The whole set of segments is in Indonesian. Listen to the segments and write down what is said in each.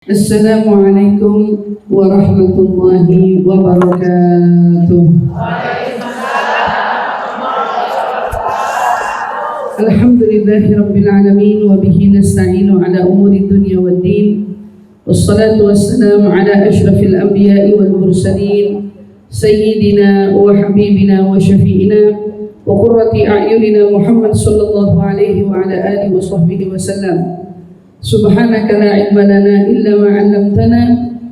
Assalamualaikum warahmatullahi wabarakatuh. Alhamdulillahi rabbil alamin wa bihi nasta'inu ala umuri dunya waddin. Wassalatu wassalamu ala asyrafil anbiya'i wal mursalin sayyidina wa habibina wa syafi'ina wa qurrati a'yunina Muhammad sallallahu alaihi wa ala alihi wa sahbihi wa sallam. Subhanaka la ilma lana illa ma 'allamtana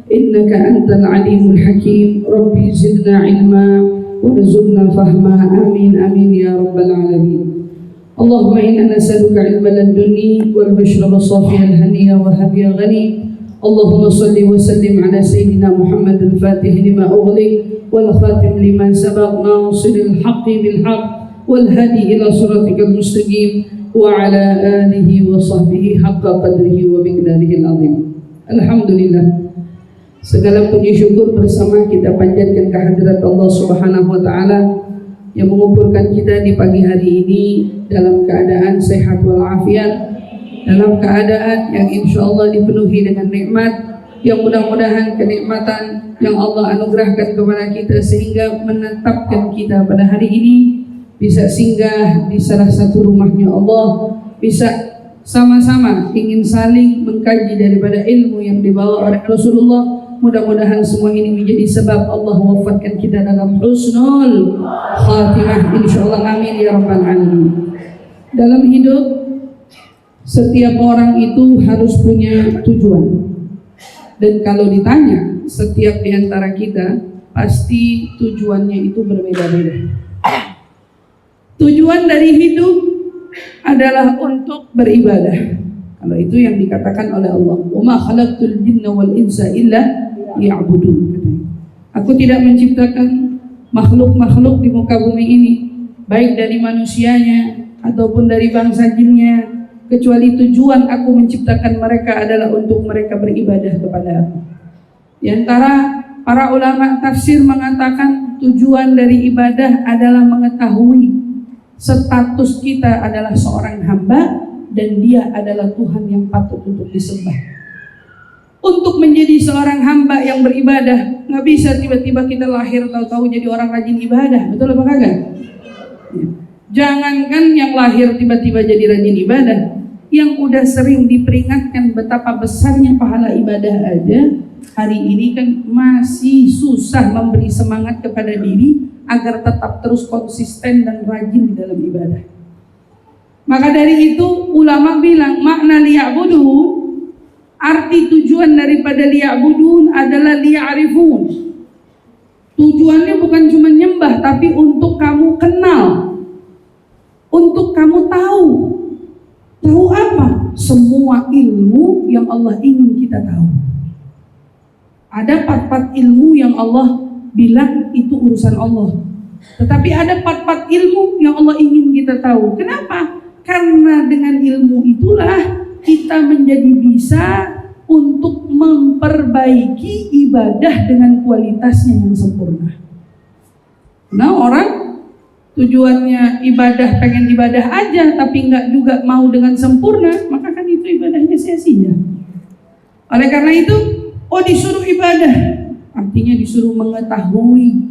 innaka antal alimul hakim. Rabbi zidna ilma warzuqna fahma. Amin amin ya rabbal alamin. Allahumma inna nas'aluka ilman ladunni wal mashraba safiyan haniya wa habiya ghani. Allahumma salli wa sallim ala sayyidina Muhammad al-fatih lima ughliq wal khatim liman sabaq nasiril haqqi bil haqq wal hadi ila siratikal mustaqim wa ala alihi wa sahbihi haqqa qadrihi wa miqdarihi al-azim. Alhamdulillah, segala puji syukur bersama kita panjatkan kehadirat Allah Subhanahu wa taala yang mengumpulkan kita di pagi hari ini dalam keadaan sehat walafiat, dalam keadaan yang insyaallah dipenuhi dengan nikmat, yang mudah-mudahan kenikmatan yang Allah anugerahkan kepada kita sehingga menetapkan kita pada hari ini bisa singgah di salah satu rumahnya Allah, bisa sama-sama ingin saling mengkaji daripada ilmu yang dibawa oleh Rasulullah. Mudah-mudahan semua ini menjadi sebab Allah wafatkan kita dalam husnul khatimah insyaallah. Amin ya rabbal alamin. Dalam hidup setiap orang itu harus punya tujuan, dan kalau ditanya setiap di antara kita pasti tujuannya itu berbeda-beda. Tujuan dari hidup adalah untuk beribadah. Kalau itu yang dikatakan oleh Allah, "Wa ma khalaqtul jinna wal insa illa liya'budun." Aku tidak menciptakan makhluk-makhluk di muka bumi ini, baik dari manusianya ataupun dari bangsa jinnya, kecuali tujuan aku menciptakan mereka adalah untuk mereka beribadah kepada aku. Di antara para ulama tafsir mengatakan tujuan dari ibadah adalah mengetahui status kita adalah seorang hamba dan dia adalah Tuhan yang patut untuk disembah. Untuk menjadi seorang hamba yang beribadah, nggak bisa tiba-tiba kita lahir tahu-tahu jadi orang rajin ibadah, betul apa kagak? Jangankan yang lahir tiba-tiba jadi rajin ibadah, yang udah sering diperingatkan betapa besarnya pahala ibadah aja, hari ini kan masih susah memberi semangat kepada diri agar tetap terus konsisten dan rajin di dalam ibadah. Maka dari itu ulama bilang makna liya'budun, arti tujuan daripada liya'budun adalah liya'rifun. Tujuannya bukan cuma nyembah, tapi untuk kamu kenal, untuk kamu tahu. Tahu apa? Semua ilmu yang Allah ingin kita tahu. Ada part-part ilmu yang Allah bilang itu urusan Allah, tetapi ada part-part ilmu yang Allah ingin kita tahu. Kenapa? Karena dengan ilmu itulah kita menjadi bisa untuk memperbaiki ibadah dengan kualitasnya yang sempurna. Nah, orang tujuannya ibadah, pengen ibadah aja tapi nggak juga mau dengan sempurna, maka kan itu ibadahnya sia-sia. Oleh karena itu, disuruh ibadah, artinya disuruh mengetahui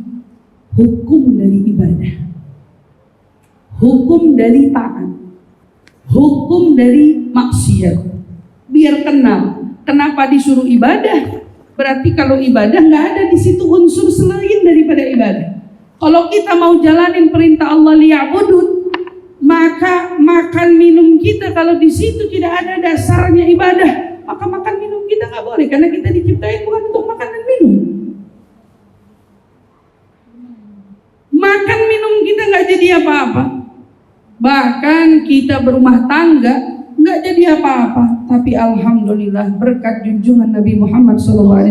hukum dari ibadah, hukum dari taat, hukum dari maksiat. Biar kenal kenapa disuruh ibadah. Berarti kalau ibadah nggak ada di situ unsur selain daripada ibadah. Kalau kita mau jalanin perintah Allah liya'budun, maka makan minum kita kalau di situ tidak ada dasarnya ibadah, maka makan minum kita nggak boleh, karena kita diciptain bukan untuk makan dan minum. Makan minum kita nggak jadi apa-apa, bahkan kita berumah tangga nggak jadi apa-apa. Tapi alhamdulillah berkat junjungan Nabi Muhammad SAW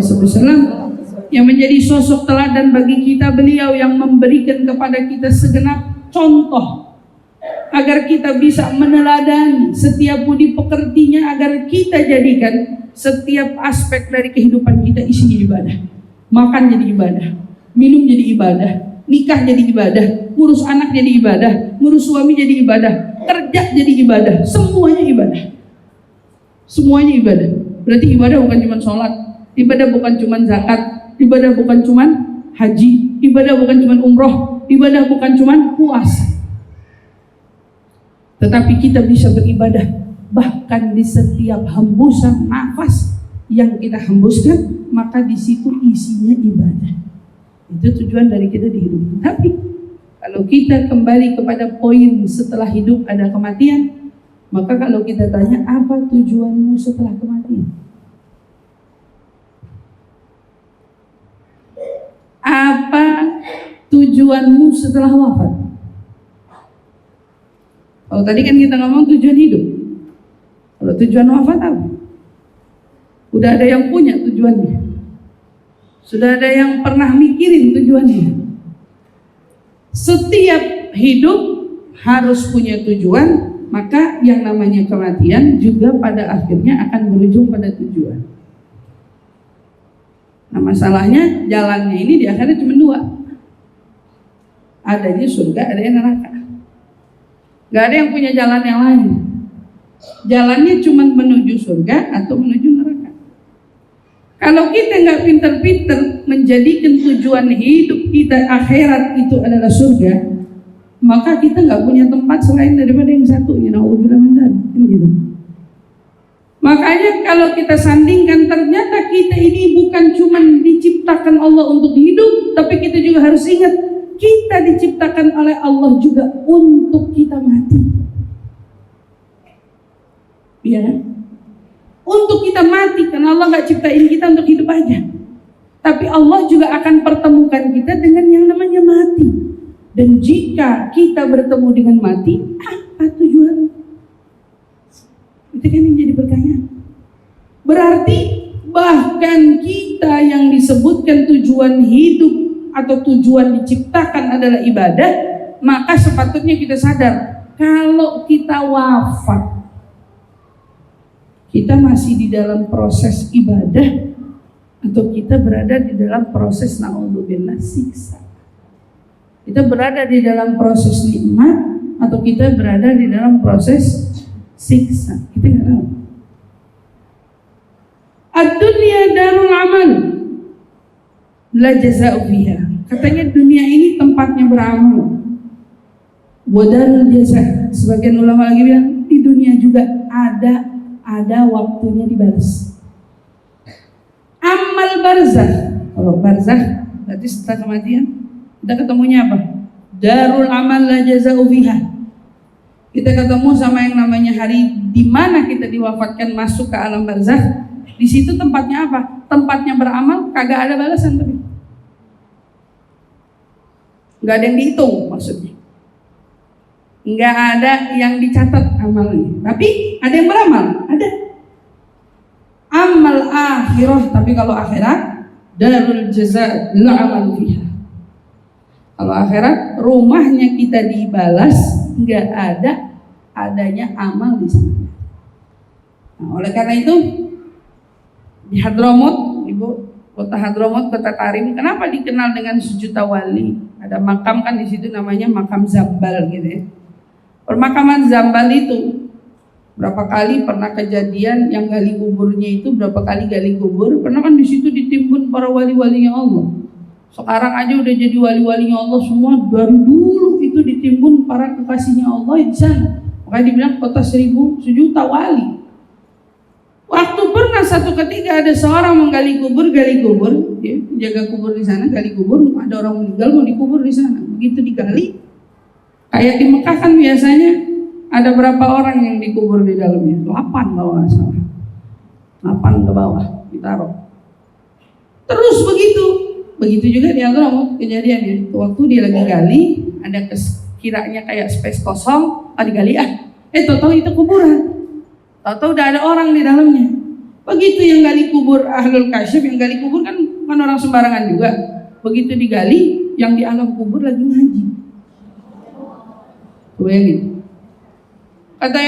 yang menjadi sosok teladan bagi kita, beliau yang memberikan kepada kita segenap contoh agar kita bisa meneladani setiap budi pekertinya, agar kita jadikan setiap aspek dari kehidupan kita isinya ibadah. Makan jadi ibadah, minum jadi ibadah, nikah jadi ibadah, ngurus anak jadi ibadah, ngurus suami jadi ibadah, kerja jadi ibadah, semuanya ibadah. Semuanya ibadah. Berarti ibadah bukan cuma sholat, ibadah bukan cuma zakat, ibadah bukan cuma haji, ibadah bukan cuma umroh, ibadah bukan cuma puasa. Tetapi kita bisa beribadah bahkan di setiap hembusan nafas yang kita hembuskan, maka di situ isinya ibadah. Itu tujuan dari kita di hidup. Tapi kalau kita kembali kepada poin setelah hidup ada kematian, maka kalau kita tanya apa tujuanmu setelah kematian? Apa tujuanmu setelah wafat? Kalau tadi kan kita ngomong tujuan hidup. Kalau tujuan wafat apa? Udah ada yang punya tujuannya. Sudah ada yang pernah mikirin tujuannya. Setiap hidup harus punya tujuan, maka yang namanya kematian juga pada akhirnya akan berujung pada tujuan. Nah, masalahnya jalannya ini di akhirnya cuma dua. Adanya surga, ada yang neraka. Gak ada yang punya jalan yang lain. Jalannya cuma menuju surga atau menuju neraka. Kalau kita nggak pinter-pinter menjadikan tujuan hidup kita akhirat itu adalah surga, maka kita nggak punya tempat selain daripada yang satu. Ya naudzubillah min dzalik, gitu. Makanya kalau kita sandingkan, ternyata kita ini bukan cuma diciptakan Allah untuk hidup, tapi kita juga harus ingat kita diciptakan oleh Allah juga untuk kita mati. Iya kan? Untuk kita mati, karena Allah nggak ciptain kita untuk hidup aja. Tapi Allah juga akan pertemukan kita dengan yang namanya mati. Dan jika kita bertemu dengan mati, apa tujuan? Itu kan yang jadi pertanyaan. Berarti bahkan kita yang disebutkan tujuan hidup atau tujuan diciptakan adalah ibadah, maka sepatutnya kita sadar kalau kita wafat, kita masih di dalam proses ibadah atau kita berada di dalam proses naudzubillah siksa. Kita berada di dalam proses nikmat atau kita berada di dalam proses siksa. Kita nggak tahu. Ad-dunya darul amal la jaza'u fiha. Katanya dunia ini tempatnya beramal. Wadarul jaza. Sebagian ulama lagi bilang di dunia juga ada waktunya dibalas. Amal barzakh. Kalau barzakh berarti setelah kematian kita ketemunya apa? Darul amal la jaza'u fiha. Kita ketemu sama yang namanya hari di mana kita diwafatkan masuk ke alam barzakh. Di situ tempatnya apa? Tempatnya beramal, kagak ada balasan tapi. Enggak ada yang dihitung maksudnya. Enggak ada yang dicatat amalnya. Tapi ada yang beramal, ada. Amal akhirah, tapi kalau akhirat darul jaza la amal fiha. Kalau akhirat rumahnya kita dibalas, enggak ada adanya amal di sana. Nah, oleh karena itu di Hadramut, Ibu, kota Hadramut, kota Tarim, kenapa dikenal dengan sejuta wali? Ada makam kan di situ namanya makam Zambal gitu ya. Permakaman Zambal itu berapa kali pernah kejadian yang gali kuburnya itu berapa kali gali kubur? Karena kan di situ ditimbun para wali-walinya Allah. Sekarang aja udah jadi wali-walinya Allah semua, dari dulu itu ditimbun para kekasihnya Allah di sana. Makanya dibilang kota 1000 sejuta wali. Waktu pernah satu ketika ada seorang menggali kubur, ya, jaga kubur di sana, gali kubur, ada orang meninggal mau dikubur di sana. Begitu digali, kayak di Mekah kan biasanya ada berapa orang yang dikubur di dalamnya? 8 kalau nggak salah. 8 ke bawah ditaruh. Terus begitu juga di Hadramut kejadiannya. Waktu dia lagi gali, ada kiranya kayak space kosong, digali tahu itu kuburan. Tahu udah ada orang di dalamnya. Begitu yang gali kubur ahlul kasyf, yang gali kubur kan orang sembarangan juga. Begitu digali, yang di alam kubur lagi ngaji. Bayangin. Kata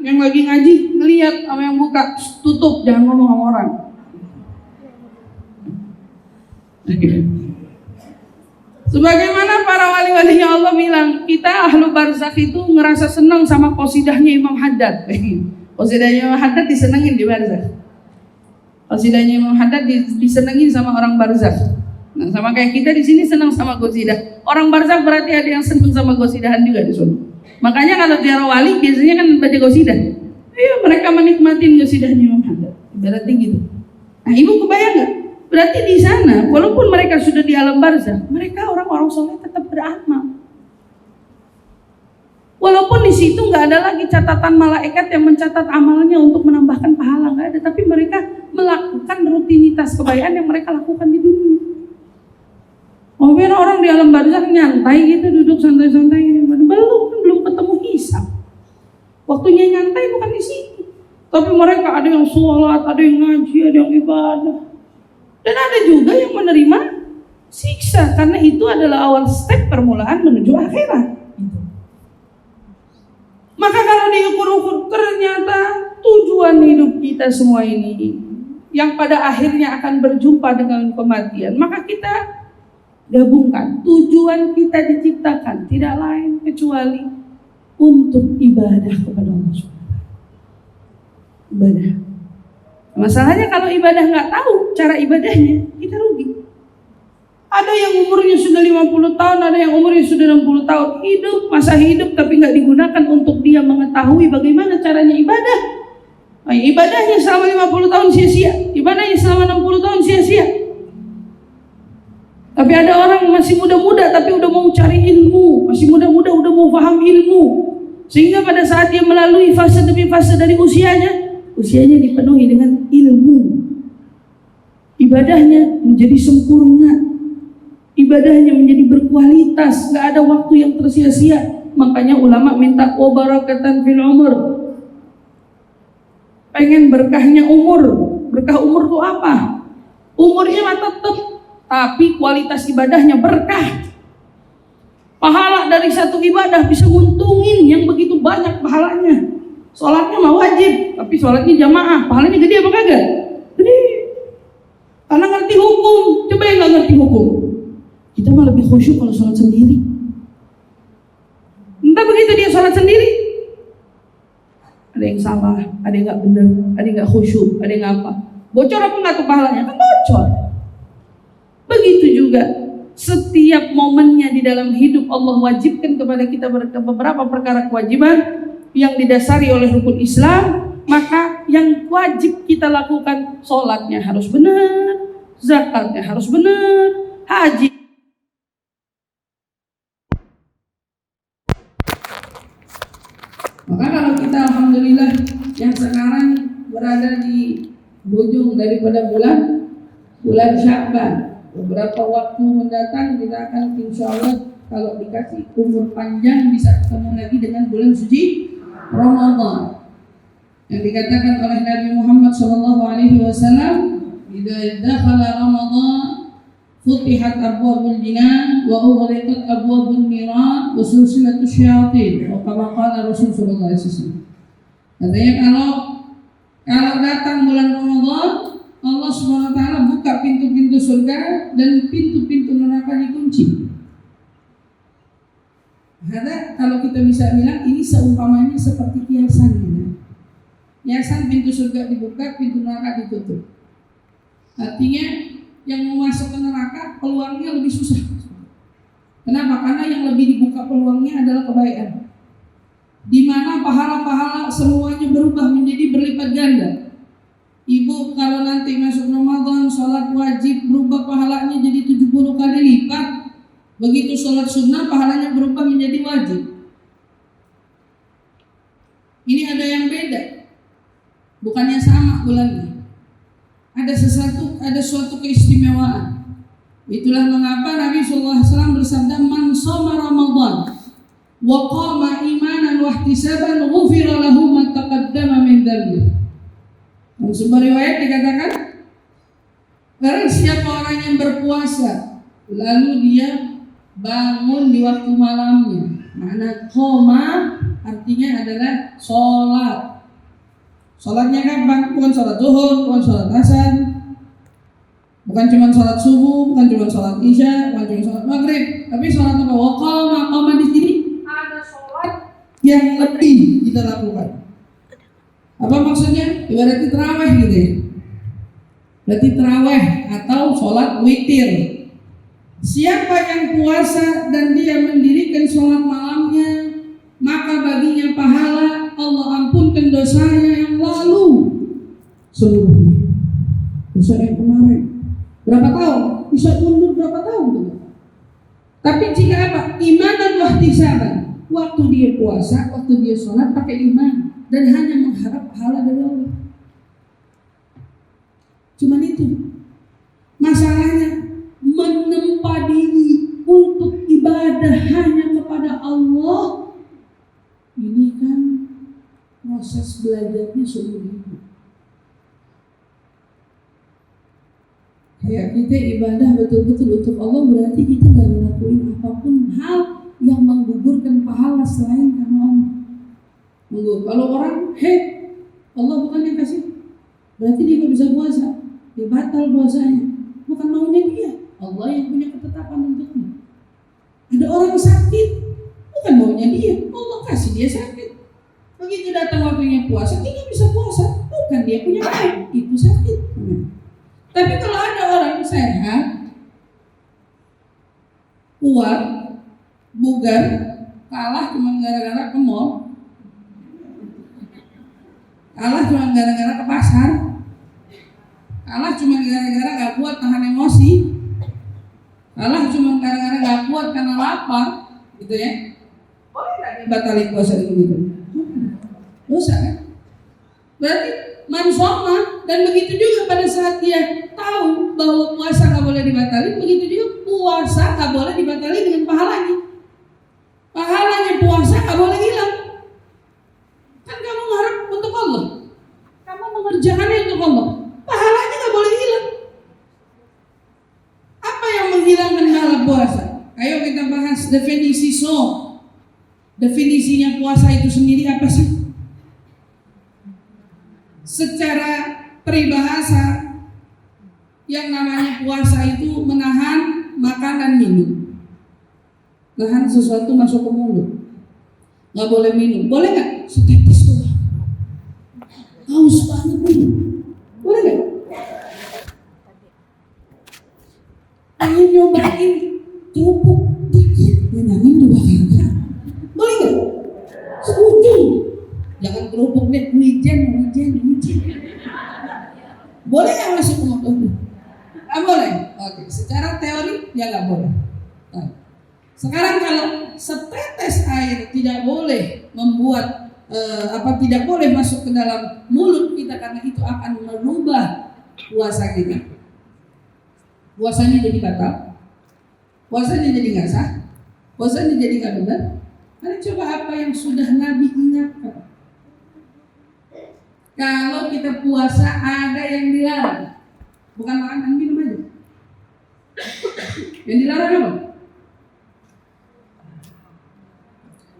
yang lagi ngaji, ngelihat sama yang buka, tutup, jangan ngomong sama orang. Sebagaimana para wali-walinya Allah bilang, kita ahlu barzakh itu ngerasa senang sama qasidahnya Imam Haddad. Qasidahnya Imam Haddad disenengin di barzakh. Qasidahnya Imam Haddad disenangi sama orang barzakh. Nah, sama kayak kita di sini senang sama qasidah. Orang barzakh berarti ada yang senang sama qasidahan juga di sana. Makanya kalau ziarah wali biasanya kan baca qasidah. Iya, mereka menikmati qasidahnya Imam Haddad. Ibaratnya gitu. Nah, ibu kebayang nggak? Berarti di sana, walaupun mereka sudah di alam barzakh, mereka orang-orang soleh tetap beramal. Walaupun di situ nggak ada lagi catatan malaikat yang mencatat amalnya untuk menambahkan pahala, nggak ada. Tapi mereka melakukan rutinitas kebaikan yang mereka lakukan di dunia. Mungkin orang di alam barzakh nyantai gitu, duduk santai-santai ini, belum ketemu hisab. Waktunya nyantai bukan di situ. Tapi mereka ada yang sholat, ada yang ngaji, ada yang ibadah. Dan ada juga yang menerima siksa, karena itu adalah awal step permulaan menuju akhirat. Maka kalau diukur-ukur ternyata tujuan hidup kita semua ini yang pada akhirnya akan berjumpa dengan kematian, maka kita gabungkan tujuan kita diciptakan tidak lain kecuali untuk ibadah kepada Allah SWT. Ibadah. Masalahnya kalau ibadah nggak tahu cara ibadahnya, kita rugi. Ada yang umurnya sudah 50 tahun, ada yang umurnya sudah 60 tahun. Masa hidup tapi nggak digunakan untuk dia mengetahui bagaimana caranya ibadah. Nah, ibadahnya selama 50 tahun sia-sia, ibadahnya selama 60 tahun sia-sia. Tapi ada orang masih muda-muda tapi udah mau cari ilmu, masih muda-muda udah mau paham ilmu. Sehingga pada saat dia melalui fase demi fase dari usianya dipenuhi dengan ilmu. Ibadahnya menjadi sempurna. Ibadahnya menjadi berkualitas, nggak ada waktu yang tersia-sia. Makanya ulama minta wabarakatan fil umur. Pengen berkahnya umur. Berkah umur itu apa? Umurnya mah tetap, tapi kualitas ibadahnya berkah. Pahala dari satu ibadah bisa nguntungin yang begitu banyak pahalanya. Sholatnya mah wajib, tapi sholatnya jamaah, pahalanya gede apa kagak? Gede. Karena ngerti hukum. Coba yang nggak ngerti hukum, kita mah lebih khusyuk kalau sholat sendiri. Entah begitu dia sholat sendiri, ada yang salah, ada yang nggak benar, ada yang nggak khusyuk, ada yang apa? Bocor apa nggak tuh pahalanya? Kan bocor. Begitu juga setiap momennya di dalam hidup Allah wajibkan kepada kita beberapa perkara kewajiban yang didasari oleh rukun Islam. Maka yang wajib kita lakukan, sholatnya harus benar, zakatnya harus benar, haji. Maka kalau kita alhamdulillah yang sekarang berada di ujung daripada bulan Sya'ban, beberapa waktu mendatang kita akan insya Allah kalau dikasih umur panjang bisa ketemu lagi dengan bulan suci Ramadan. Yang dikatakan oleh Nabi Muhammad SAW, "Idza dakhala Ramadan futihat abwabul jinan wa ughliqat abwabun niran wa sulsilatus syayatin." Atau kama qala Rasul sallallahu alaihi wasallam. Katanya kalau datang bulan Ramadan, Allah Subhanahu wa taala buka pintu-pintu surga dan pintu-pintu neraka dikunci. Ada kalau kita bisa bilang ini seumpamanya seperti kiasan gitu. Kiasan pintu surga dibuka, pintu neraka ditutup. Artinya yang mau masuk ke neraka peluangnya lebih susah. Kenapa? Karena yang lebih dibuka peluangnya adalah kebaikan. Di mana pahala-pahala semuanya berubah menjadi berlipat ganda. Ibu kalau nanti masuk Ramadan, sholat wajib berubah pahalanya jadi 70 kali lipat. Begitu sholat sunnah pahalanya berubah menjadi wajib. Ini ada yang beda, bukannya sama bulannya. Ada suatu keistimewaan. Itulah mengapa Nabi SAW bersabda, "Man shoma Ramadan wa qama imanan wa ihtisaban ghufira lahu ma taqaddama min dhanbi." Dalam sebuah riwayat dikatakan, barang siapa orang yang berpuasa lalu dia bangun di waktu malamnya. Makna qoma artinya adalah sholat. Sholatnya kapan? Bukan sholat zuhur, bukan sholat asar, bukan cuma sholat subuh, bukan cuma sholat isya, bukan cuma sholat maghrib, tapi sholat apa? Qoma di sini ada sholat yang lebih kita lakukan. Apa maksudnya? Ibaratnya terawih gitu ya. berarti tarawih atau sholat witir. Siapa yang puasa dan dia mendirikan sholat malamnya, maka baginya pahala, Allah ampunkan dosanya yang lalu seluruhnya. Dosa yang kemarin berapa tahun? Bisa mundur berapa tahun? Tapi jika apa? Iman dan wahtisaban. Waktu dia puasa, waktu dia sholat pakai iman dan hanya mengharap pahala dari Allah. Cuman itu. Masalahnya menempa diri untuk ibadah hanya kepada Allah. Ini kan proses belajarnya seumur hidup. Kayak kita ibadah betul-betul untuk Allah, berarti kita gak ngelakuin apapun hal yang menggugurkan pahala selain karena Allah. Kalau orang, Allah bukan yang kasih, berarti dia gak bisa puasa, dia batal puasanya. Bukan maunya dia, Allah yang punya ketetapan untuknya. Ada orang sakit, bukan maunya dia, Allah kasih dia sakit. Begitu datang waktunya puasa, dia gak bisa puasa, bukan dia punya mau, itu sakit. Tapi kalau ada orang sehat, kuat, bugar, kalah cuma gara-gara ke mall, kalah cuma gara-gara ke pasar, kalah cuma gara-gara gak kuat tahan emosi, kalah cuma gara-gara gak kuat karena lapar, gitu ya. Boleh gak dibatalin puasa itu gitu? Dosa kan? Berarti mansoma. Dan begitu juga pada saat dia tahu bahwa puasa gak boleh dibatalin, begitu juga puasa gak boleh dibatalin dengan pahalanya. Pahalanya puasa gak boleh hilang. Kan kamu mengharap untuk Allah, kamu mengerjakannya untuk Allah, pahalanya gak boleh hilang. Apa yang menghilangkan pahala puasa? Ayo kita bahas definisi shaum. Definisinya puasa itu sendiri apa sih? Secara peribahasa, yang namanya puasa itu menahan makan dan minum. Nahan sesuatu masuk ke mulut. Gak boleh minum. Boleh gak? Setetes doang. Haus banget nih. Boleh gak? Pengen nyobain kerupuk dikit, nyanyain juga kagak. Boleh gak? Setuju. Jangan kerupuk deh, wijen. Boleh nggak masuk ke mulut? Nggak boleh. Oke, secara teori ya nggak boleh. Nah, sekarang kalau setetes air tidak boleh membuat tidak boleh masuk ke dalam mulut kita karena itu akan merubah puasa kita. Puasanya jadi batal, puasanya jadi nggak sah, puasanya jadi nggak benar. Mari coba apa yang sudah Nabi ingatkan. Kalau kita puasa ada yang dilarang, bukan makan dan minum aja. Yang dilarang apa?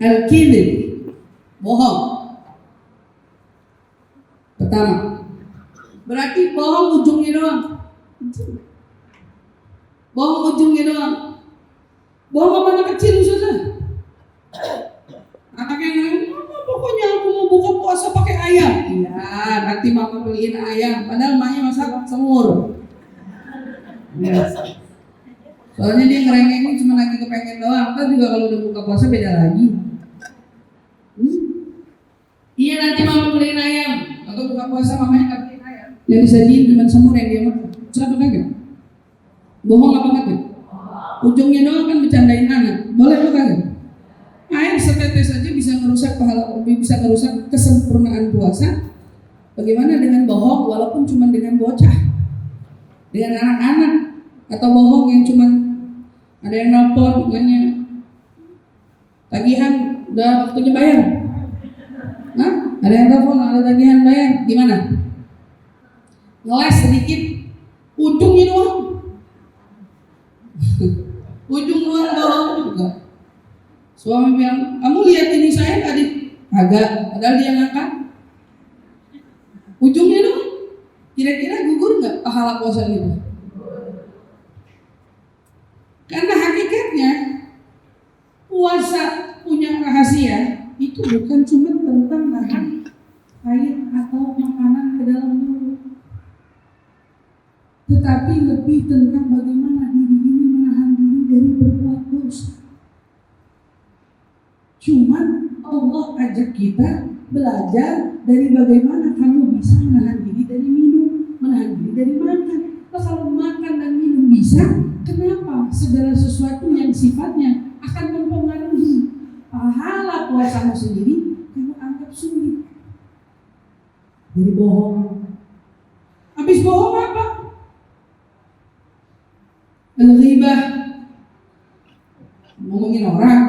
Al-kidhib, bohong. Pertama, berarti bohong ujungnya doang. Bohong ujungnya doang. Bohong apa anak kecil susah? Anak yang pokoknya aku mau buka puasa pakai ayam. Iya, nanti mama beliin ayam. Padahal emaknya masak semur. Yes. Soalnya dia ngerengengin cuma lagi kepengen doang. Kan juga kalau udah buka puasa beda lagi. Iya, nanti mama beliin ayam. Atau buka puasa mamanya nggak beliin ayam. Yang disajiin cuma semur yang dia makan. Siapa kagak? Bohong apa kagak? Ujungnya doang kan bercandain anak. Boleh apa kagak? Air setetes saja bisa merusak pahala, bisa merusak kesempurnaan puasa. Bagaimana dengan bohong walaupun cuma dengan bocah, dengan anak-anak, atau bohong yang cuma ada yang nelpon nanya tagihan udah waktunya bayar. Nah, ada yang telepon ada tagihan bayar, gimana? Ngeles sedikit, ujungnya doang. Ujung doang bohong juga. Suami bilang, kamu lihat ini saya tadi? Agak, padahal dia ngangkat. Ujungnya dong, kira-kira gugur nggak pahala puasa itu? Karena hakikatnya puasa punya rahasia itu bukan cuma tentang nahan air atau makanan ke dalam mulut. tetapi lebih tentang bagaimana diri ini menahan diri dari berbuat dosa. Cuman Allah ajak kita belajar dari bagaimana kamu bisa menahan diri dari minum, menahan diri dari makan. Nah, kalau makan dan minum bisa, kenapa segala sesuatu yang sifatnya akan mempengaruhi pahala puasamu sendiri kamu anggap sulit? Jadi bohong. Habis bohong apa? Al-ghibah, ngomongin orang.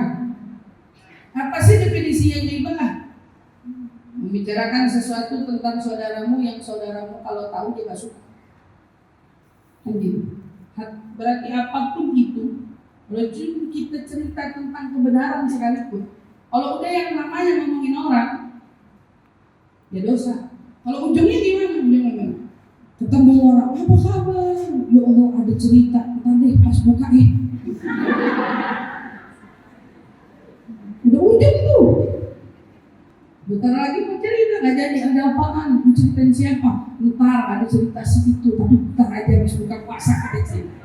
Apa sih definisi yang ghibah? Membicarakan sesuatu tentang saudaramu yang saudaramu kalau tahu dia gak suka. Berarti apapun itu, kalau kita cerita tentang kebenaran sekalipun, kalau udah yang namanya ngomongin orang, ya dosa. Kalau ujungnya gimana? Ketemu orang, apa kabar? Ya Allah, ada cerita, nanti pas buka udah ujung tuh. Bentar lagi mau cerita, gak jadi ada apaan, mau ceritain siapa? Ntar ada cerita si itu, tapi bentar aja habis buka puasa ada cerita.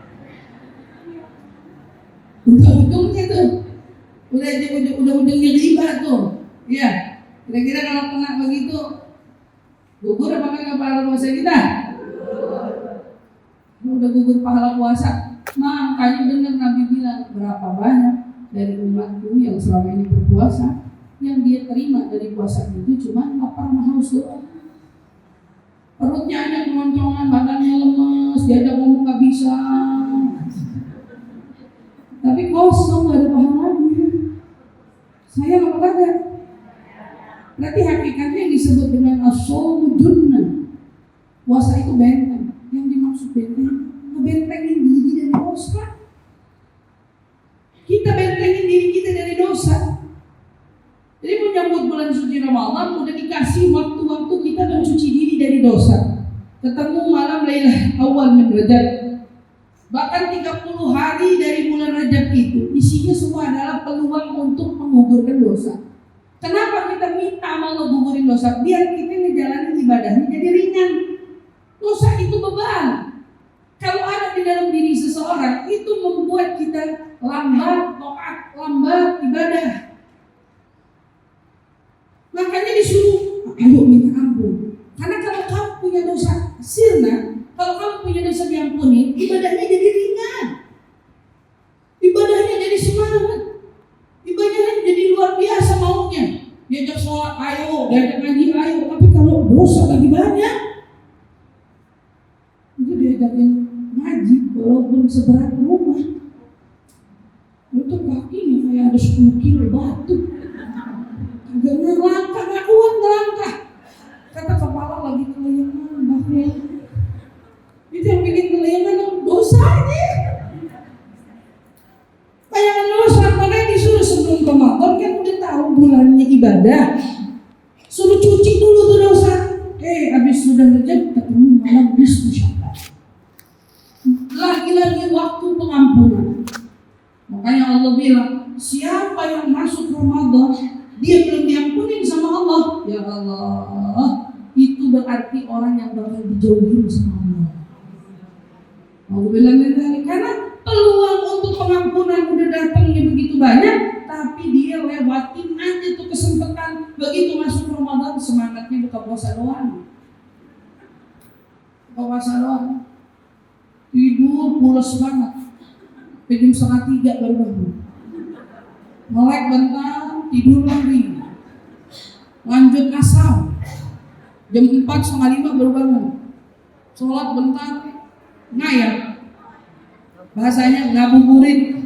Udah ujungnya tuh, udah ujungnya ghibah tuh. Iya, kira-kira kalau kena begitu, gugur apa kagak pahala puasa kita? Udah gugur pahala puasa. Makanya benar Nabi bilang, berapa banyak dari umatku yang selama ini berpuasa, yang dia terima dari puasa itu cuma lapar sama haus doang. Perutnya ada keroncongan, badannya lemes, diajak ngomong gak bisa, tapi kosong, gak ada pahalanya. Sayang apa kagak? Berarti hakikatnya yang disebut dengan as-shawmu junnah. Puasa itu benteng. Yang dimaksud benteng, ngebentengin diri dari dosa. Kita bentengin diri kita dari dosa. Jadi menyambut bulan suci Ramadan udah dikasih waktu-waktu kita mencuci diri dari dosa. Ketemu malam Lailatul Awal min Rajab. Bahkan 30 hari dari bulan Rajab itu isinya semua adalah peluang untuk menggugurkan dosa. Kenapa kita minta sama Allah gugurin dosa? Biar kita ngejalanin ibadahnya jadi ringan. Dosa itu beban. Kalau ada di dalam diri seseorang, itu membuat kita lambat taat, lambat ibadah. Makanya disuruh, ayo minta ampun. Karena kalau kamu punya dosa sirna, kalau kamu punya dosa diampuni, ibadahnya jadi ringan. Ibadahnya jadi semangat. Ibadahnya jadi luar biasa maunya. Diajak sholat, ayo. Diajak ngaji, ayo. Tapi kalau dosa lagi banyak, itu diajakin ngaji walaupun seberat rumah. Itu kakinya kayak ada 10 kilo batu. Agak ngelangkah, gak kuat ngelangkah. Kata kepala lagi kelayangan, bahaya. Itu yang bikin kelayangan dosanya. Bayangan dosa, makanya disuruh sebelum Ramadan kan udah tahu bulannya ibadah. Suruh cuci dulu tuh dosa. Habis sudah Rajab ketemu malam nisfu Sya'ban. Lagi-lagi waktu pengampunan. Makanya Allah bilang, siapa yang masuk Ramadan dia belum diampuni sama Allah, ya Allah, itu berarti orang yang bakal dijauhin sama Allah. Mau bilang ini karena peluang untuk pengampunan udah datangnya begitu banyak, tapi dia lewatin aja tuh kesempatan. Begitu masuk Ramadan semangatnya buka puasa doang. Buka puasa doang. Tidur pulas banget. Jam 2:30 baru bangun. Melek bentar, tidur lagi. Lanjut asar. Jam 4:45 baru bangun. Sholat bentar, ngayap. Bahasanya ngabuburit.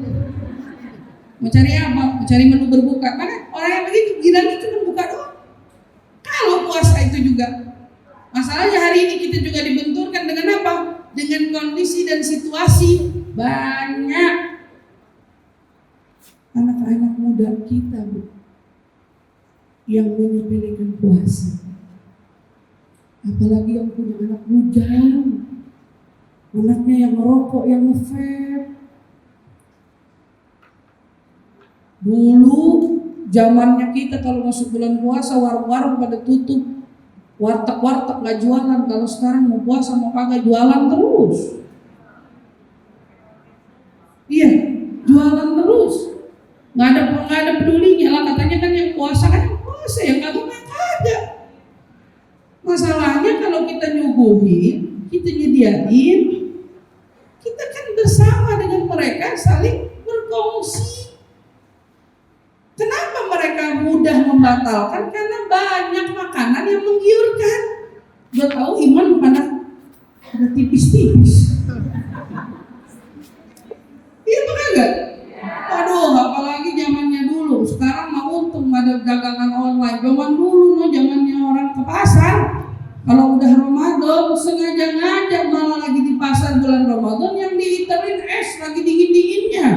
Mau cari apa? Mau cari menu berbuka. Karena orang yang begitu gilanya cuma buka doang. Kalau puasa itu juga. Masalahnya hari ini kita juga dibenturkan dengan apa? Dengan kondisi dan situasi banyak anak-anak muda kita yang menyepelekan puasa. Apalagi yang punya anak bujang, anaknya yang merokok, yang nge-vape. Dulu zamannya kita kalau masuk bulan puasa warung-warung pada tutup, warteg-warteg gak jualan. Kalau sekarang mau puasa mau kagak jualan terus. puasa kan puasa, yang kagak ada. Masalahnya kalau kita nyuguhin, kita nyediain, kita kan bersama dengan mereka saling berkongsi. Kenapa mereka mudah membatalkan? Karena banyak makanan yang menggiurkan. Udah tahu iman pada tipis-tipis. Iya benar nggak? Aduh, apalagi zamannya dulu. Sekarang mau untung ada dagangan online. Zaman dulu, zamannya orang ke pasar. Kalau udah Ramadan, sengaja ngajak malah lagi di pasar bulan Ramadan yang diiterin es lagi dingin-dinginnya.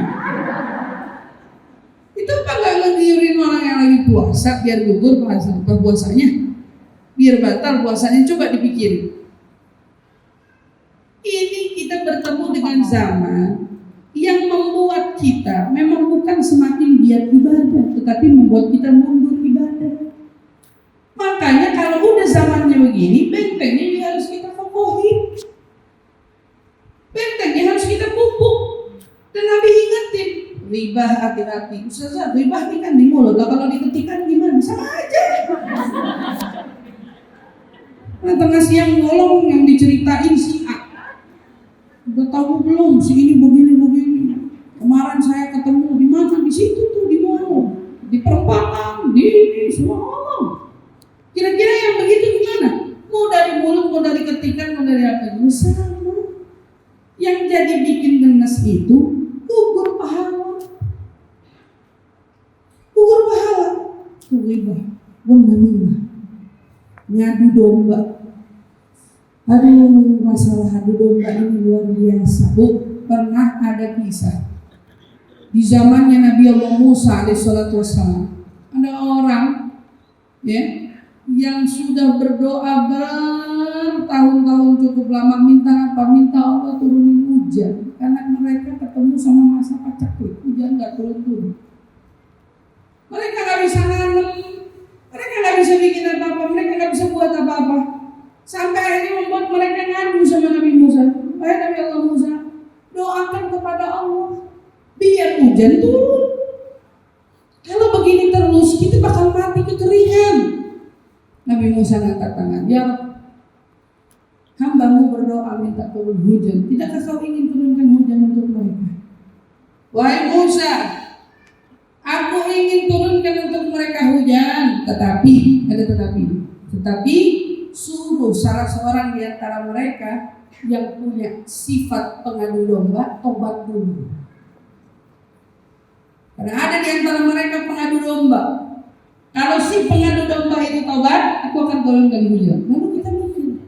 Itu apa nggak ngegiurin orang yang lagi puasa biar gugur puasanya, biar batal puasanya? Coba dipikirin. Ini kita bertemu dengan zaman yang membuat kita memang bukan semakin giat ibadah, tetapi membuat kita mundur ibadah. Makanya kalau udah zamannya begini, bentengnya juga harus kita kokohin, bentengnya harus kita pupuk. Dan Nabi ingetin, ribah hati-hati. Ustazah, ribah ini kan di mulut, kalau diketikan gimana? Sama aja. Nah, tengah siang ngolong yang diceritain si A. Udah tahu belum si ini begini-begini. Kemarin saya ketemu di mana? Di situ tuh, di mall, di perempatan, di semua orang. Kira-kira yang begitu gimana? Mau dari mulut, mau dari ketikan, mau dari apa? Sama. Yang jadi bikin genes itu gugur pahala. Gugur pahala. Ribah, namimah, ngadu domba. Aduh, masalah adu domba ini luar biasa. Pernah ada kisah di zamannya Nabi Allah Musa alaihissalam. Ada orang yang sudah berdoa bertahun-tahun cukup lama, minta apa? Minta Allah turunin hujan, karena mereka ketemu sama masa paceklik, hujan nggak turun-turun. Mereka nggak bisa nanam, mereka nggak bisa bikin apa-apa, mereka nggak bisa buat apa-apa. Sampai akhirnya membuat mereka ngadu sama Nabi Musa. Wahai Nabi Allah Musa, doakan kepada Allah biar hujan turun. Kalau begini terus kita bakal mati kekeringan. Nabi Musa ngangkat tangan, ya hambamu berdoa minta turun hujan. Tidakkah kau ingin turunkan hujan untuk mereka? Wahai Musa, aku ingin turunkan untuk mereka hujan, tetapi ada tetapi suruh salah seorang di antara mereka yang punya sifat pengadu domba tobat dulu. Karena ada di antara mereka pengadu domba. Kalau si pengadu domba ini tobat, aku akan turunkan hujan. Lalu kita mikir,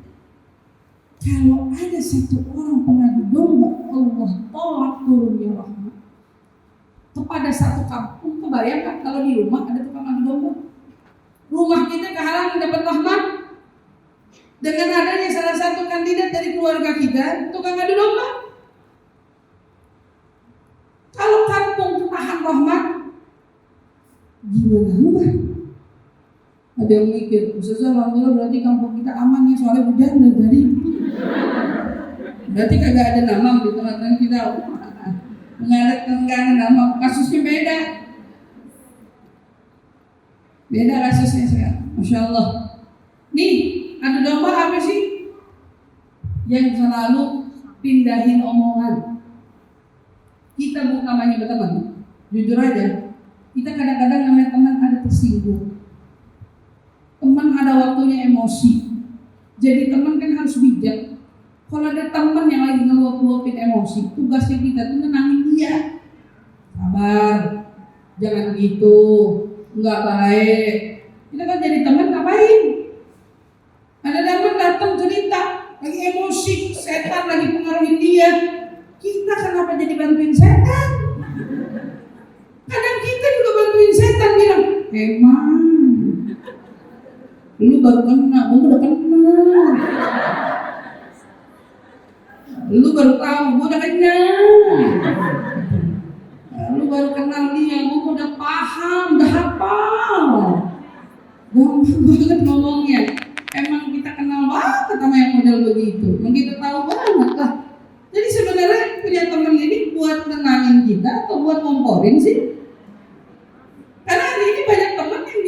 kalau ada satu orang pengadu domba, Allah tolak turunnya rahmat kepada satu kampung. Kebayangkan kalau di rumah ada tukang adu domba, rumah kita kehalang dapat rahmat. Dengan adanya salah satu kandidat dari keluarga kita, tukang adu domba. Kalau kampung ketahan rahmat, gimana rumah? Ada yang mikir, Ustazah, alhamdulillah berarti kampung kita aman ya, soalnya hujan dari tadi. Berarti kagak ada namam di tempat kita. Mengaret tenggang namam, kasusnya beda. Beda kasusnya sekarang, Masya Allah. Nih, adu domba apa sih? Yang selalu pindahin omongan. Kita mau kampanye berteman, jujur aja, kita kadang-kadang namanya teman ada tersinggung. Teman ada waktunya emosi. Jadi teman kan harus bijak. Kalau ada teman yang lagi ngeluap-luapin emosi, tugasnya kita tuh nenangin dia. Sabar, jangan gitu, nggak baik. Kita kan jadi teman ngapain? Ada teman datang cerita, lagi emosi, setan lagi pengaruhin dia. Kita kenapa jadi bantuin setan? Kadang kita juga bantuin setan, bilang, emang lu baru kena, gua udah kena. Lu baru tahu, gua udah kena. Lu baru kenal dia, gua udah paham, udah hafal. Gampang banget ngomongnya. Emang kita kenal banget sama yang model begitu. Yang kita tahu banget lah. Jadi sebenarnya punya teman ini buat nenangin kita atau buat ngomporin sih? Karena hari ini banyak teman yang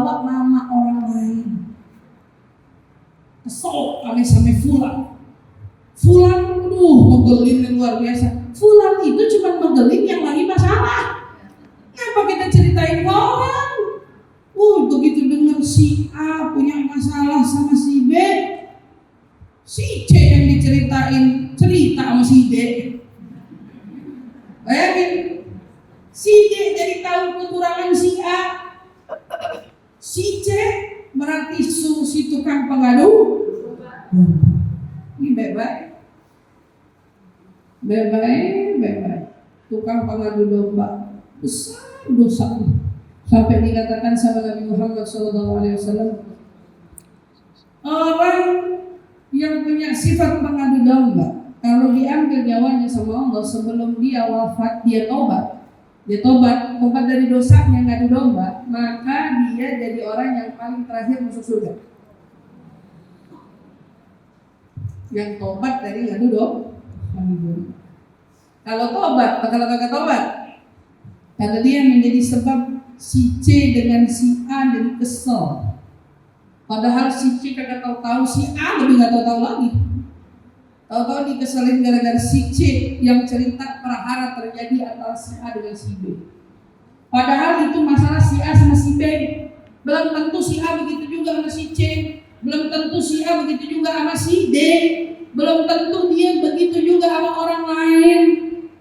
bawa nama orang lain. Kesel kali sama Fulan, ngegelin luar biasa. Fulan itu cuma ngegelin yang lagi masalah. Kenapa kita ceritain ke orang? Begitu dengar si A punya masalah sama si B, si C yang diceritain cerita sama si D. Bayangin, si D jadi tahu kekurangan si A, si C berarti si tukang pengadu. Ini baik-baik. Tukang pengadu domba besar dosa. Sampai dikatakan sama Nabi Muhammad SAW, orang yang punya sifat pengadu domba, kalau diambil nyawanya sama Allah sebelum dia wafat, dia tobat dari dosanya ngadu domba, maka dia jadi orang yang paling terakhir masuk surga. Yang tobat dari ngadu domba. Kalau kagak tobat, karena dia menjadi sebab si C dengan si A jadi kesel. Padahal si C kagak tahu, si A lebih gak tahu lagi. Tahu-tahu dikeselin gara-gara si C yang cerita perhara terjadi antara si A dengan si B. Padahal itu masalah si A sama si B. Belum tentu si A begitu juga sama si C. Belum tentu si A begitu juga sama si D. Belum tentu dia begitu juga sama orang lain.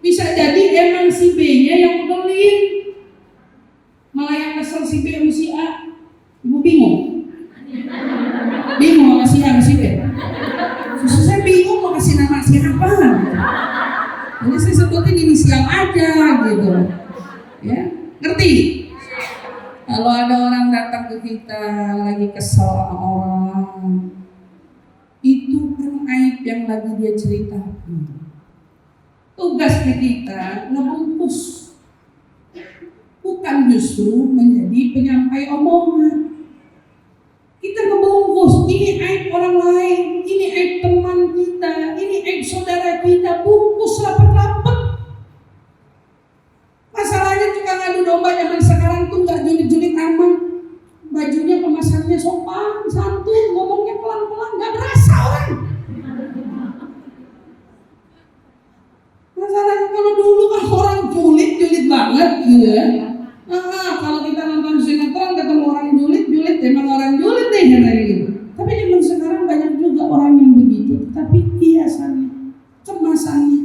Bisa jadi emang si B-nya yang ngegelin, malah yang kesel si B sama si A. Ibu bingung sama si A sama si B. Susah saya bingung mau kasih nama siapa. Ini saya sebutin inisial aja gitu. Ya, ngerti? Kalau ada orang datang ke kita lagi kesel sama orang, itu kan aib yang lagi dia ceritakan. Tugasnya kita ngebungkus, bukan justru menjadi penyampai omongan. Kita ngebungkus, ini aib orang lain, ini aib teman kita, ini aib saudara kita, bungkus rapat-rapat. Masalahnya tukang adu domba zaman sekarang tuh gak julid-julid amat. Bajunya kemasannya sopan, santun, ngomongnya pelan-pelan, gak berasa orang. Masalahnya kalau dulu kan orang julid banget gitu ya. Kalau kita nonton sinetron ketemu orang julid emang orang julid deh kayak gitu. Tapi zaman sekarang banyak juga orang yang begitu, tapi hiasannya, kemasannya,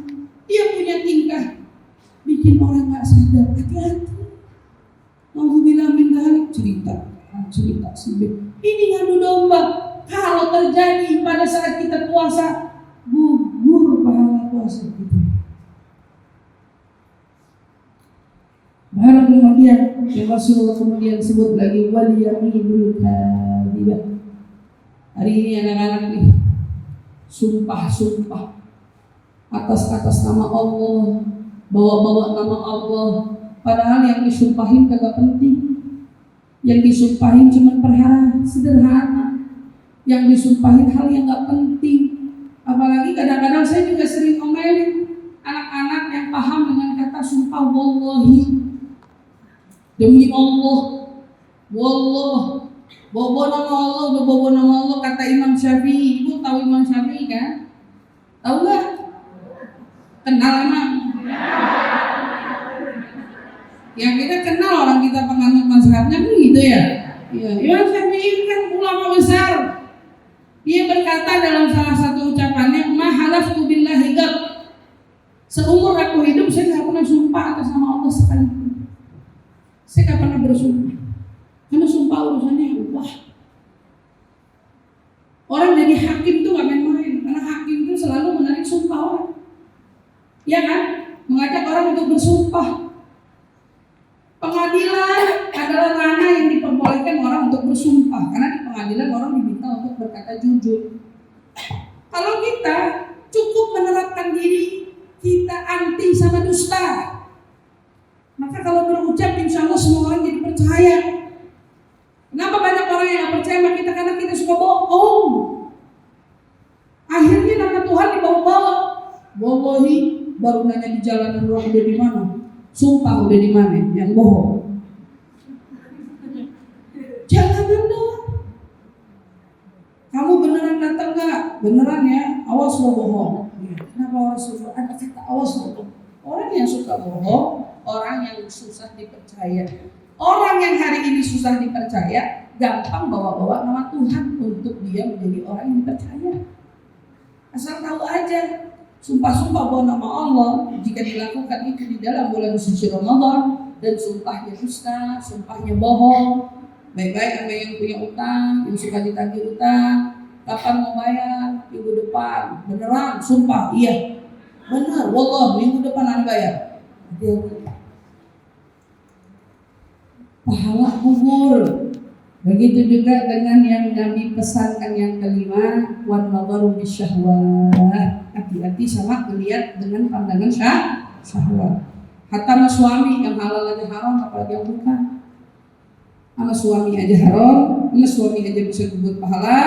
dia punya tingkah bikin orang nggak sadar. Hati-hati. Alhamdulillah min dzalik, cerita si B. Ini ngadu domba. Kalau terjadi pada saat kita puasa, gugur pahala puasa kita. Baru kemudian Rasulullah kemudian sebut lagi wal yaminul kadhibah. Hari ini anak-anak nih sumpah atas nama Allah, bawa nama Allah, padahal yang disumpahin kagak penting. Yang disumpahin cuma perhara sederhana, yang disumpahin hal yang gak penting. Apalagi kadang-kadang saya juga sering omelin anak-anak yang paham dengan kata sumpah wallahi. Demi Allah, wallah, bawa nama Allah, kata Imam Syafi'i. Ibu tahu Imam Syafi'i kan? Tahu nggak? Kenal emang? Yang kita kenal orang kita penganut mazhabnya kan gitu ya. Imam Syafi'i kan ulama besar. Dia berkata dalam salah satu ucapannya, ma halaftu billahi qad. Seumur aku hidup saya nggak pernah sumpah atas nama Allah sekalipun. Saya gak pernah bersumpah, karena sumpah urusannya wah. Orang jadi hakim tuh gak main-main, karena hakim itu selalu menarik sumpah orang. Ya kan? Mengajak orang untuk bersumpah. Pengadilan adalah ranah yang diperbolehkan orang untuk bersumpah, karena di pengadilan orang diminta untuk berkata jujur. Kalau kita cukup menerapkan diri kita anti sama dusta, maka kalau berucap insya Allah semua orang jadi percaya. Kenapa banyak orang yang gak percaya sama kita? Karena kita suka bohong. Akhirnya nama Tuhan dibawa-bawa. Wallahi, baru nanya di jalanan udah di mana? Sumpah udah di mana? Yang bohong. Jangan atau enggak? Beneran ya, awas lo bohong. Kenapa Rasulullah ada kata awas lo bohong? Orang yang suka bohong, orang yang susah dipercaya. Orang yang hari ini susah dipercaya, gampang bawa-bawa nama Tuhan untuk dia menjadi orang yang dipercaya. Asal tahu aja, sumpah-sumpah bawa nama Allah jika dilakukan itu di dalam bulan suci Ramadan dan sumpahnya dusta, sumpahnya bohong, baik-baik sama yang punya utang, yang suka ditagih utang, kapan mau bayar? Minggu depan. Beneran, sumpah, iya. Benar, wallah minggu depan Anda bayar. Pahala kubur. Begitu juga dengan yang Nabi pesankan yang kelima, wan nadharu bisyahwat. Hati-hati sama melihat dengan pandangan syahwat. Hatta sama suami yang halal aja haram, apalagi yang bukan. Sama suami aja haram, sama suami aja bisa gugur pahala,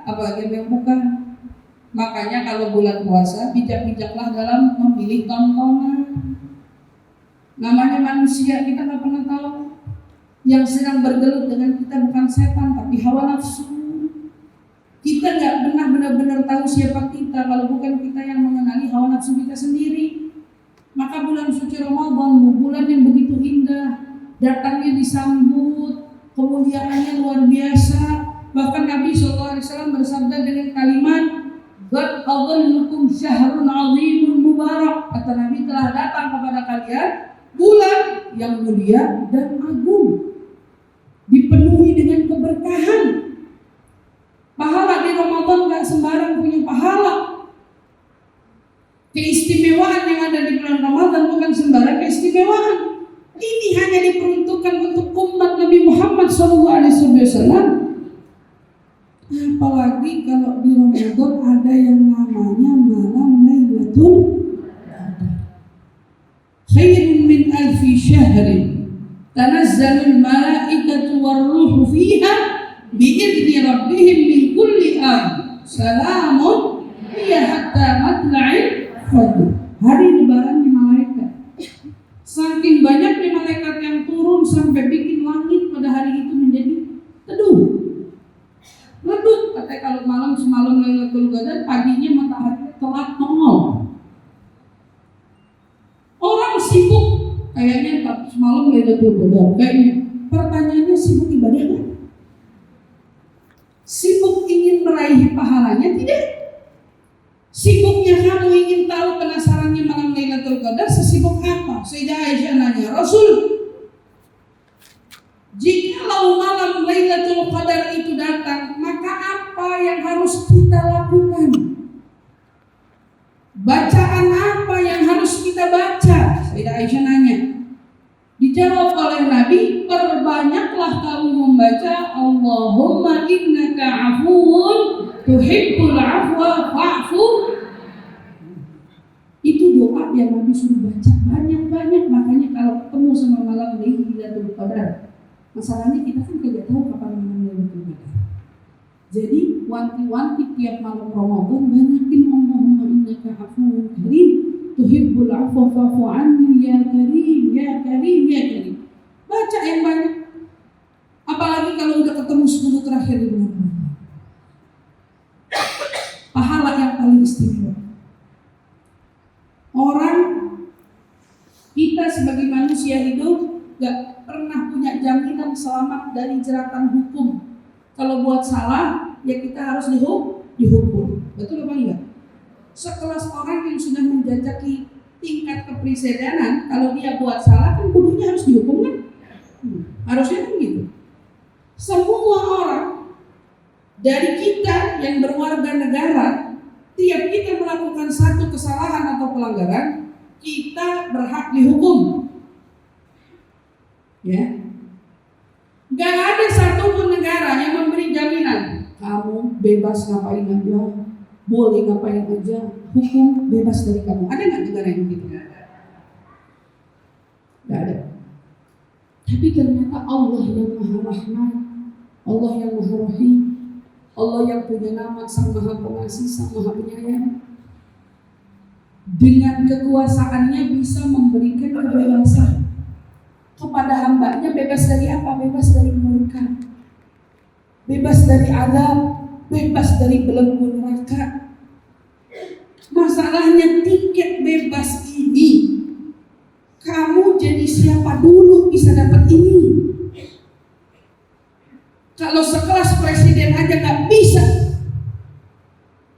apalagi yang bukan. Makanya kalau bulan puasa bijak-bijaklah dalam memilih tontonan. Namanya manusia, kita nggak pernah tahu. Yang sedang bergelut dengan kita bukan setan, tapi hawa nafsu. Kita nggak pernah benar-benar tahu siapa kita kalau bukan kita yang mengenali hawa nafsu kita sendiri. Maka bulan suci Ramadan, bulan yang begitu indah, datangnya disambut, kemuliaannya luar biasa. Bahkan Nabi SAW bersabda dengan kalimat, "Qad adallukum syahrun 'azimun mubarak." Kata Nabi, telah datang kepada kalian bulan yang mulia dan agung, dipenuhi dengan keberkahan. Pahala di Ramadan gak sembarang punya pahala. Keistimewaan yang ada di bulan Ramadan bukan sembarang keistimewaan. Ini hanya diperuntukkan untuk umat Nabi Muhammad SAW. Apalagi kalau di Ramadan ada yang namanya malam Lailatul Qadar. Khairun min alfi syahrin tanazzalul malaikatu warruhu fiha bi'izni rabbihim min kulli amr. Salamun hiya hatta matla'il fajr. Hari lebaran di malaikat. Saking banyaknya malaikat yang turun sampai bikin langit pada hari itu menjadi teduh. Ledut, katanya kalau malam semalam Lailatul Qadar, paginya matahari telat nongol. Orang sibuk kayaknya semalam Lailatul Qadar, kayaknya pertanyaannya sibuk ibadah kan? Sibuk ingin meraih pahalanya tidak? Sibuknya kamu ingin tahu penasarannya malam Lailatul Qadar, sesibuk apa? Sayyidah Aisyah nanya, Rasul, jikalau malam Lailatul Qadar itu datang, maka apa yang harus kita lakukan? Bacaan apa yang harus kita baca? Sayyidah Aisyah nanya. Dijawab oleh Nabi, perbanyaklah kamu membaca Allahumma innaka afuwun tuhibbul afwa fa'fu. Itu doa yang Nabi suruh baca banyak-banyak. Makanya kalau ketemu sama malam Lailatul Qadar, masalahnya kita kan tidak tahu kapan malam Lailatul Qadar. Jadi wanti-wanti tiap malam Ramadan banyakin Allahumma innaka afuwun karim tuhibbul afwa fa'fu anni ya karim ya karim ya karim. Baca yang banyak. Apalagi kalau udah ketemu 10 terakhir di bulan Ramadan. Pahala yang paling istimewa. Orang kita sebagai manusia hidup gak pernah punya jaminan selamat dari jeratan hukum. Kalau buat salah, ya kita harus dihukum. Betul apa enggak? Sekelas orang yang sudah menjajaki tingkat kepresidenan, kalau dia buat salah kan kudunya harus dihukum kan? Harusnya kan gitu. Semua orang dari kita yang berwarga negara, tiap kita melakukan satu kesalahan atau pelanggaran, kita berhak dihukum. Ya. Gak ada satupun negara yang memberi jaminan kamu bebas ngapain aja, boleh ngapain aja, hukum bebas dari kamu. Ada nggak negara yang begitu? Gak ada. Tapi ternyata Allah yang Maha Rahman, Allah yang Maha Rahim, Allah yang punya nama Sang Maha Pengasih, Sang Maha Penyayang, dengan kekuasaannya bisa memberikan kebebasan kepada hambanya. Bebas dari apa? Bebas dari murka, bebas dari azab, bebas dari belenggu neraka. Masalahnya tiket bebas ini, kamu jadi siapa dulu bisa dapat ini? Kalau sekelas presiden aja gak bisa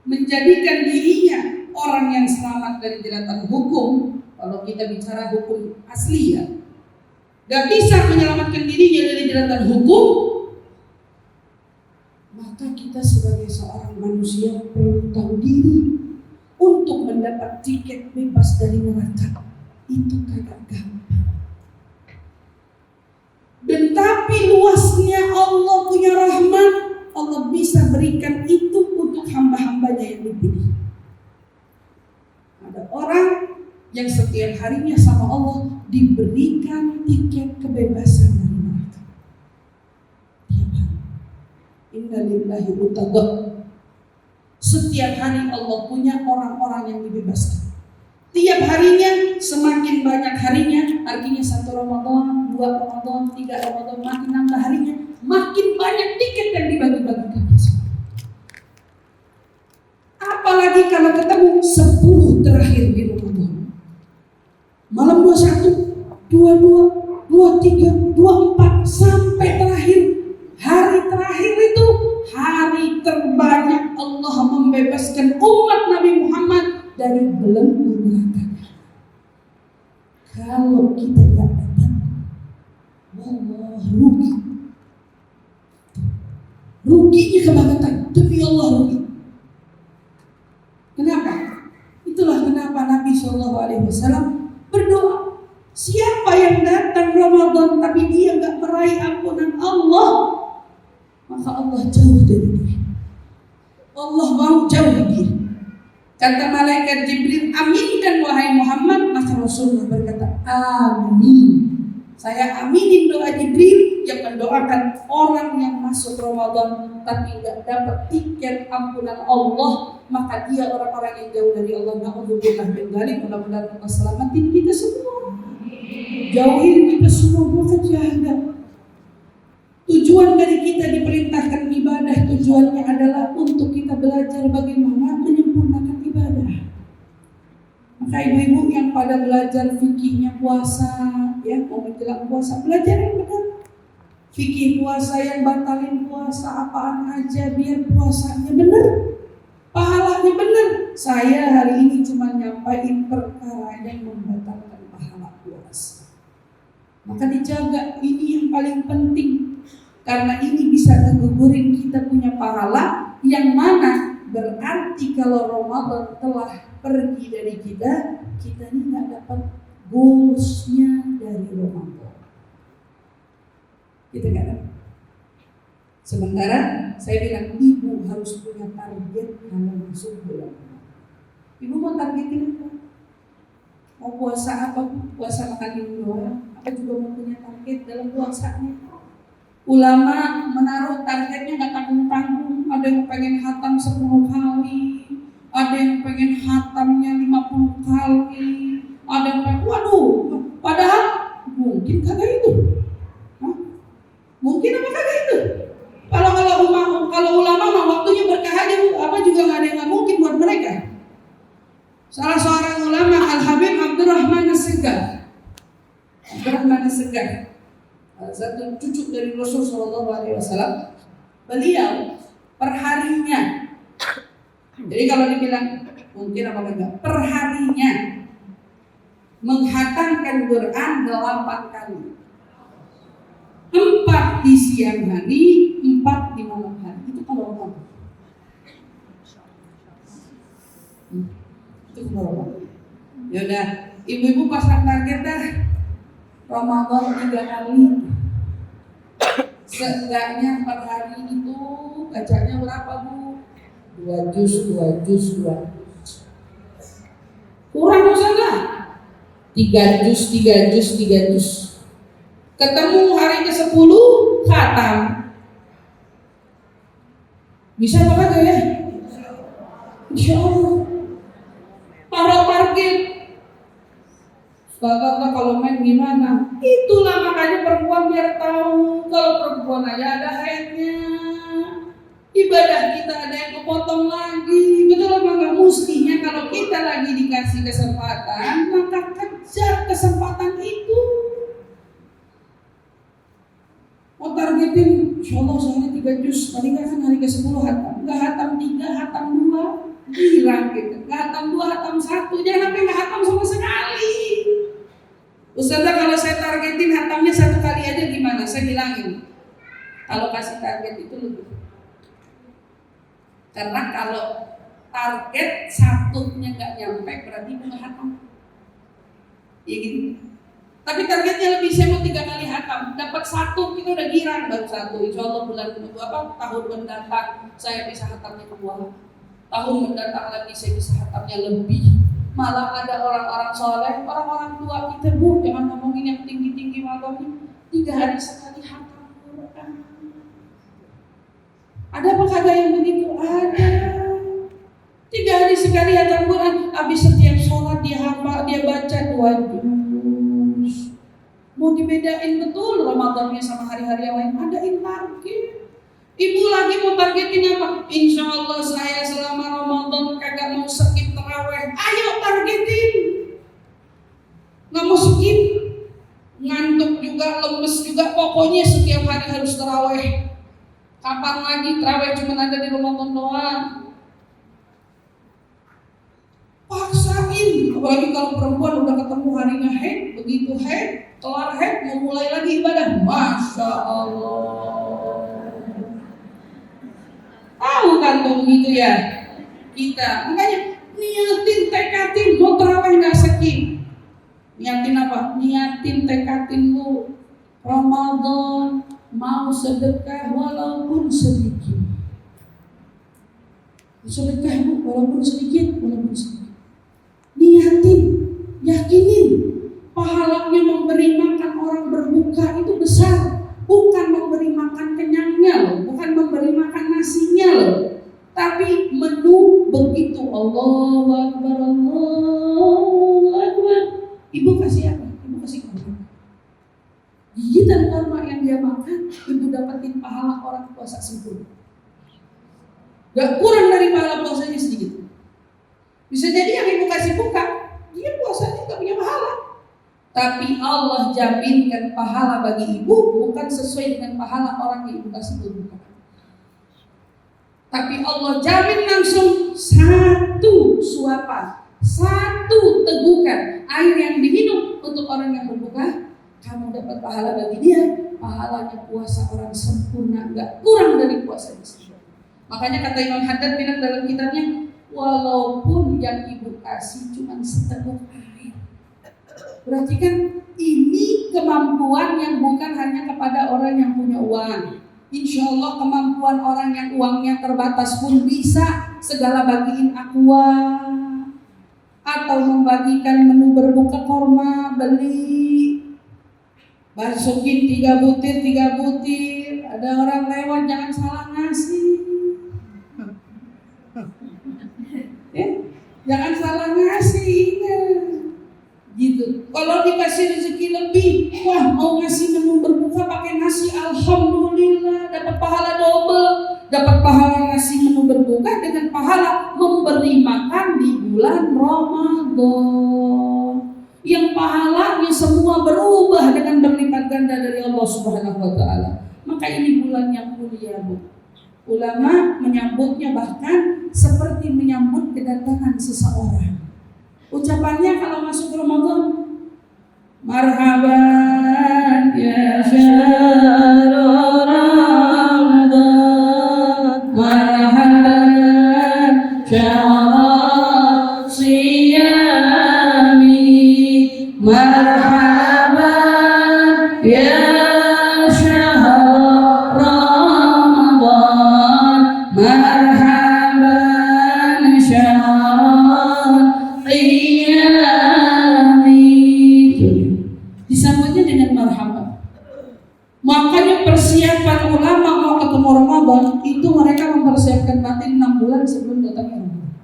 menjadikan dirinya orang yang selamat dari jeratan hukum, kalau kita bicara hukum asli ya, gak bisa menyelamatkan dirinya dari jeratan hukum, maka kita sebagai seorang manusia perlu tahu diri untuk mendapat tiket bebas dari neraka. Itu kagak gampang. Dan tapi luasnya Allah punya rahmat, Allah bisa berikan itu untuk hamba-hambanya yang dipilih. Ada orang yang setiap harinya sama Allah diberikan tiket kebebasan dari neraka. Tiap hari. Inna lillahi utaqah. Setiap hari Allah punya orang-orang yang dibebaskan. Tiap harinya, semakin banyak harinya, artinya 1 Ramadan, 2 Ramadan, 3 Ramadan, makin nambah harinya, makin banyak tiket yang dibagi-bagikan. Apalagi kalau ketemu 10 terakhir di Ramadan. Malam 21, 22, 23, 24, sampai terakhir. Hari terakhir itu hari terbanyak Allah membebaskan umat Nabi Muhammad dari belenggu neraka. Kalau kita tidak dapat, wallah rugi. Ruginya kebangetan, demi Allah rugi. Kenapa? Itulah kenapa Nabi SAW berdoa. Siapa yang datang Ramadan tapi dia nggak meraih ampunan Allah, maka Allah jauh dari dia. Allah mau jauh dia. Kata malaikat Jibril, aminkan wahai Muhammad. Maka Rasulullah berkata, amin. Saya aminin doa Jibril yang mendoakan orang yang masuk Ramadan tapi tidak dapat tiket ampunan Allah, maka dia orang-orang yang jauh dari Allah. Na'udzubillah min dzalik. Mudah-mudahan Allah selamatin kita semua, jauhin kita semua bukan jahat. Tujuan dari kita diperintahkan ibadah, tujuannya adalah untuk kita belajar bagaimana menyempurnakan ibadah. Maka ibu-ibu yang pada belajar fikihnya puasa, ya mau menjelang puasa, belajar yang benar. Fikih puasa yang batalin puasa apaan aja, biar puasanya benar, pahalanya benar. Saya hari ini cuma nyampain perkara yang membatalkan pahala puasa. Maka dijaga, ini yang paling penting. Karena ini bisa ngegugurin kita punya pahala, yang mana berarti kalau Ramadan telah pergi dari kita, kita ini nggak dapat bonusnya dari Ramadan. Kita nggak dapat. Sementara saya bilang ibu harus punya target kalau masuk bulan. Ibu mau targetin apa? Mau puasa apa? Puasa makan minum doang? Apa juga mau punya target dalam puasanya? Ulama menaruh targetnya nggak tanggung-tanggung. Ada yang pengen hatam 10 kali, ada yang pengen hatamnya 50 kali, ada yang pengen, waduh, padahal mungkin kagak itu. Hah? Mungkin apa kagak itu? Kalau ulama mah waktunya berkah aja, apa juga nggak ada yang nggak mungkin buat mereka. Salah seorang ulama Al-Habib Abdurrahman As-Segaf, satu cucu dari Rasul SAW, beliau perharinya, jadi kalau dibilang mungkin apa enggak, perharinya menghatamkan Quran 8 kali, 4 di siang hari, 4 di malam hari. Itu kalau apa? Itu kalau apa? Ya udah, ibu-ibu pasang target dah Ramadan 3 kali. Seenggaknya per hari itu bacanya berapa, Bu? 2 juz. Kurang dosa enggak? 3 juz. Ketemu hari ke-10 khatam. Bisa apa kagak ya? Insya Allah. Taruh target. Kata kalau main gimana? Itulah makanya perempuan biar tahu kalau perempuan aja ada haidnya. Ibadah kita ada yang kepotong lagi. Betul apa enggak? Mestinya kalau kita lagi dikasih kesempatan, maka kejar kesempatan itu. Oh targetin, insya Allah sehari 3 juz. Tadi kan hari ke-10 hatam. Enggak hatam 3, hatam 2. Girang gitu. Enggak hatam 2, hatam 1. Jangan sampai enggak hatam sama sekali. Ustazah kalau saya targetin hatamnya 1 kali aja gimana? Saya bilangin. Kalau kasih target itu lebih. Karena kalau target satunya nggak nyampe berarti nggak hatam. Ya gitu. Tapi targetnya lebih, saya mau 3 kali hatam, dapat 1 kita udah girang, baru 1. Insya Allah bulan tahun mendatang saya bisa hatamnya 2. Tahun mendatang lagi saya bisa hatamnya lebih. Malah ada orang-orang soleh, orang-orang tua kita, Bu, jangan ngomongin yang tinggi-tinggi malamnya, 3 hari sekali hatam Quran. Ada apa kagak yang begitu? Ada. 3 hari sekali hatam Quran, habis setiap sholat dia hafal, dia baca 2 juz. Mau dibedain betul Ramadannya sama hari-hari yang lain, adain target. Ibu lagi mau targetin apa? Insya Allah saya selama Ramadan kagak mau skip taraweh. Ayo targetin. Nggak mau skip, ngantuk juga, lemes juga, pokoknya setiap hari harus taraweh. Kapan lagi taraweh cuma ada di Ramadan doang? Paksain, apalagi kalau perempuan udah ketemu harinya haid, begitu haid, kelar haid, mau mulai lagi ibadah, Masya Allah. Tahu kan tuh begitu ya kita, makanya niatin, tekatin, mau taraweh nggak skip. Niatin apa? Niatin, tekatin lu Ramadan mau sedekah walaupun sedikit. Sedekah walaupun sedikit, niatin, yakinin pahalanya memberi makan orang berbuka itu besar, bukan memberi makan kenyangnya loh, bukan memberi makan nasinya loh, tapi menu begitu. Allahu Akbar, Allahu Akbar. Ibu kasih apa? Ibu kasih kurma. Gigitan kurma yang dia makan, ibu dapetin pahala orang puasa sempurna. Gak kurang dari pahala puasanya sedikit. Bisa jadi yang ibu kasih buka, dia puasanya gak punya pahala. Tapi Allah jaminkan pahala bagi ibu bukan sesuai dengan pahala orang yang ibu kasih berbuka. Tapi Allah jamin langsung 1 suapan, 1 tegukan air yang diminum untuk orang yang berbuka, kamu dapat pahala bagi dia, pahalanya puasa orang sempurna, gak kurang dari puasa sempurna. Makanya kata Imam Haddad bilang dalam kitabnya, walaupun yang ibu kasih cuma seteguk air, berarti kan ini kemampuan yang bukan hanya kepada orang yang punya uang. Insya Allah kemampuan orang yang uangnya terbatas pun bisa segala bagiin aqua, atau membagikan menu berbuka kurma, beli masukin 3 butir. Ada orang lewat jangan salah ngasih. Jangan salah ngasih, gitu. Kalau dikasih rezeki lebih, wah mau ngasih menu berbuka pakai nasi, alhamdulillah dapat pahala double, dapat pahala ngasih menu berbuka dengan pahala memberi makan di bulan Ramadan, yang pahalanya semua berubah dengan berlipat ganda dari Allah Subhanahu Wa Taala. Maka ini bulan yang mulia, Bu. Ulama menyambutnya bahkan seperti menyambut kedatangan seseorang. Ucapannya kalau masuk Ramadan, marhaban ya syahrul Ramadan, marhaban syahrul siyami, marhaban ya disambutnya dengan marhaban. Makanya persiapan ulama mau ketemu Ramadan itu mereka mempersiapkan batin 6 bulan sebelum datangnya Ramadan.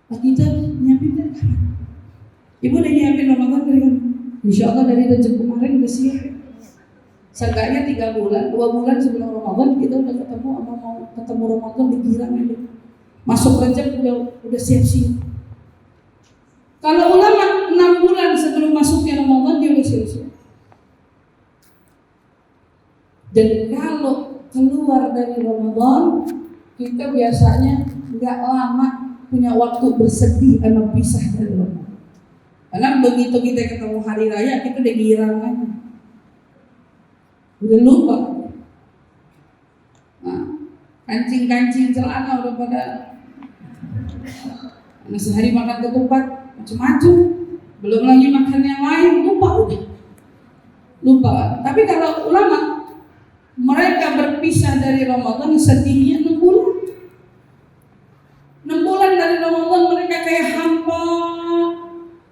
Nah, kita nyiapin dari kapan? Ibu udah nyiapin Ramadan dari kapan? Insya Allah dari Rejab kemarin udah siap. Seenggaknya 3 bulan, 2 bulan sebelum Ramadan kita udah ketemu sama mau ketemu Ramadan dikirang aja. Masuk Rajab udah siap-siap. Kalau ulama 6 bulan sebelum masuknya Ramadan dia udah siap-siap. Dan kalau keluar dari Ramadan kita biasanya nggak lama punya waktu bersedih sama pisah dari Ramadan. Karena begitu kita ketemu hari raya kita udah girangan, udah lupa. Nah, kancing-kancing celana udah pada sehari makan ketupat macam-macam, belum lagi makan yang lain, lupa. Tapi kalau ulama mereka berpisah dari Ramadan sedihnya 6 bulan. 6 bulan dari Ramadan mereka kayak hampa.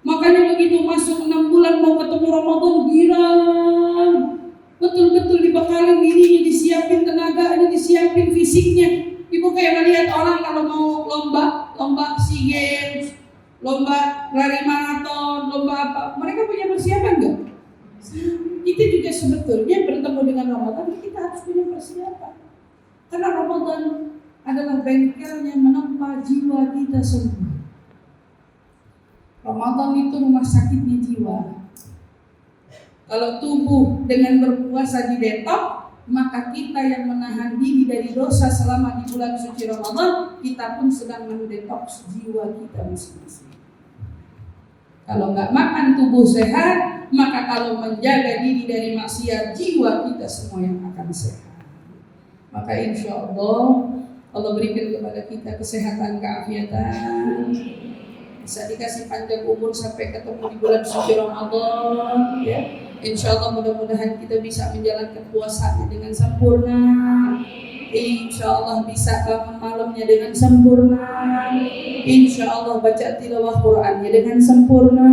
Makanya begitu masuk 6 bulan mau ketemu Ramadan girang. Betul-betul dibekalin dirinya, disiapin tenaganya, disiapin fisiknya. Ibu kayak melihat orang kalau mau lomba SEA Games, lomba lari maraton, lomba apa, mereka punya persiapan enggak? Kita juga sebetulnya bertemu dengan Ramadan kita harus punya persiapan. Karena Ramadan adalah bengkel yang menempa jiwa kita semua. Ramadan itu rumah sakitnya jiwa. Kalau tubuh dengan berpuasa didetok, maka kita yang menahan diri dari dosa selama di bulan suci Ramadan, kita pun sedang mendetoks jiwa kita masing-masing. Kalau nggak makan tubuh sehat, maka kalau menjaga diri dari maksiat, jiwa kita semua yang akan sehat. Maka insya Allah berikan kepada kita kesehatan, keafiatan, bisa dikasih panjang umur sampai ketemu di bulan suci Ramadan. Ya. Insya Allah mudah-mudahan kita bisa menjalankan puasanya dengan sempurna. Insya Allah bisa bangun malamnya dengan sempurna. Insya Allah baca tilawah Qur'annya dengan sempurna.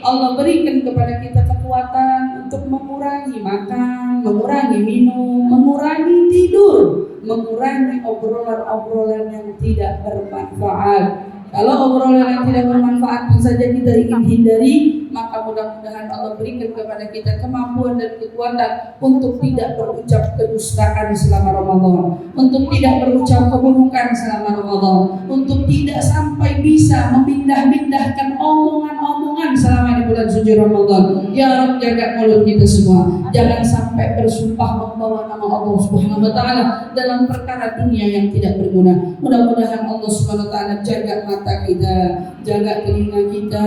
Allah berikan kepada kita kekuatan untuk mengurangi makan, mengurangi minum, mengurangi tidur, mengurangi obrolan-obrolan yang tidak bermanfaat. Kalau obrolan yang tidak bermanfaat pun saja kita ingin hindari, maka mudah-mudahan Allah berikan kepada kita kemampuan dan kekuatan untuk tidak berucap kedustaan selama Ramadan, untuk tidak berucap keburukan selama Ramadan, untuk tidak sampai bisa memindah-mindahkan omongan-omongan selama di bulan suci Ramadan. Ya Rabb, jaga mulut kita semua, jangan sampai bersumpah membawa nama Allah Subhanahu wa taala dalam perkara dunia yang tidak berguna. Mudah-mudahan Allah Subhanahu wa taala jaga mata kita, jaga telinga kita,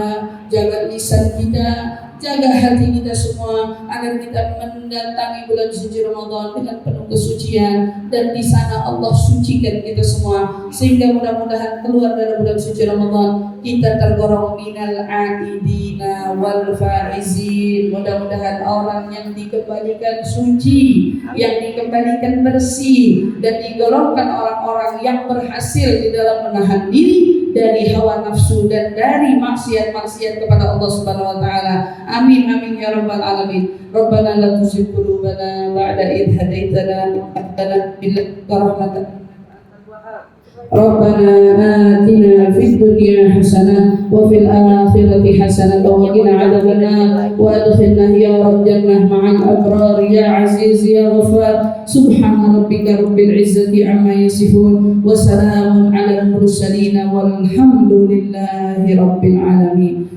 jaga lisan kita, jaga hati kita semua agar kita mendatangi bulan suci Ramadan dengan penuh kesucian, dan di sana Allah sucikan kita semua sehingga mudah-mudahan keluar dari bulan suci Ramadan kita tergolong minal aidina wal faizin. Mudah-mudahan orang yang dikembalikan suci, yang dikembalikan bersih, dan digolongkan orang-orang yang berhasil di dalam menahan diri dari hawa nafsu dan dari maksiat-maksiat kepada Allah Subhanahu wa taala. Amin amin ya rabbal alamin. Rabbana la tuzigh qulubana ba'da idh hadaitana wa hab lana min ladunka rahmatan. Rabbana atina fid dunya hasanah wa fil akhirati hasanah wa qina adzabannar wa adkhilna ya rabb jannah ma'al abrar ya aziz ya ghafar. Subhana rabbika rabbil izzati amma yasifun wa salamun 'alal mursalin walhamdulillahi rabbil alamin.